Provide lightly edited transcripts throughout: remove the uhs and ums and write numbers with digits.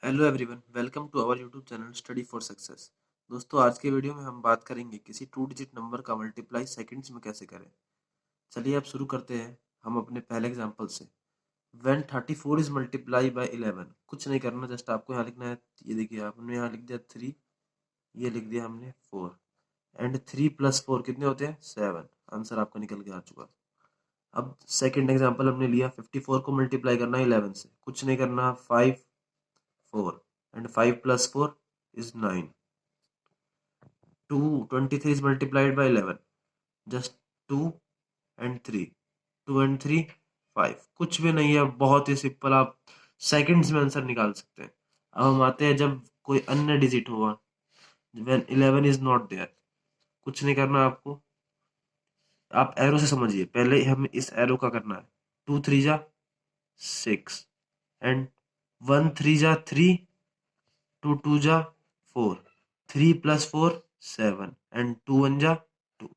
Hello everyone, welcome to our YouTube channel study for success. दोस्तों, आज के video में हम बात करेंगे किसी 2 डिजिट नंबर का मल्टीप्लाई सेकंड्स में कैसे करें। चलिए अब शुरू करते हैं हम अपने पहले एग्जांपल से। व्हेन 34 इज मल्टीप्लाई बाय 11, कुछ नहीं करना, जस्ट आपको यहाँ लिखना है। ये देखिए, आपने यहाँ लिख दिया 3, ये लिख दिया हमने 4 एंड 3 + 4 कितने होते हैं 7। आंसर आपका निकल के आ चुका। अब सेकेंड एग्जाम्पल हमने लिया, 54 को मल्टीप्लाई करना है 11 से, कुछ नहीं करना, 5 4 and 5 + 4 is 9. 23 is multiplied by 11, just 2 and 3, 2 and 3 5। कुछ भी नहीं है, बहुत ही सिंपल, आप सेकंड्स में आंसर निकाल सकते हैं। अब हम आते हैं जब कोई अन्य डिजिट हुआ, when 11 is not there, कुछ नहीं करना आपको, आप एरो से समझिए। पहले हम इस एरो का करना है, 2 3 जा 6 एंड 1 3 जा 3, 2 2 जा 4, 3 + 4 7 एंड 2 1 जा 2।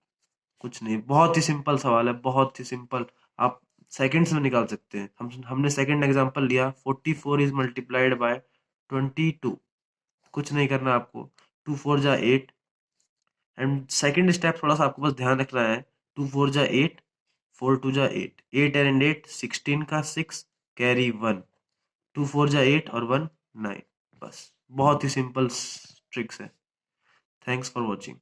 कुछ नहीं, बहुत ही सिंपल सवाल है, बहुत ही सिंपल, आप सेकंड्स में निकाल सकते हैं। हमने सेकंड एग्जांपल लिया, 44 इज मल्टीप्लाइड बाय 22, कुछ नहीं करना आपको, 2 4 जा 8 एंड सेकंड स्टेप थोड़ा सा आपको बस ध्यान रखना है, 2 4 जा 8, 4 2 जा 8, 8 एंड 8 16 का 6 कैरी 1, 2 4 जा 8 और 1 9। बस बहुत ही सिंपल ट्रिक्स है। Thanks for watching.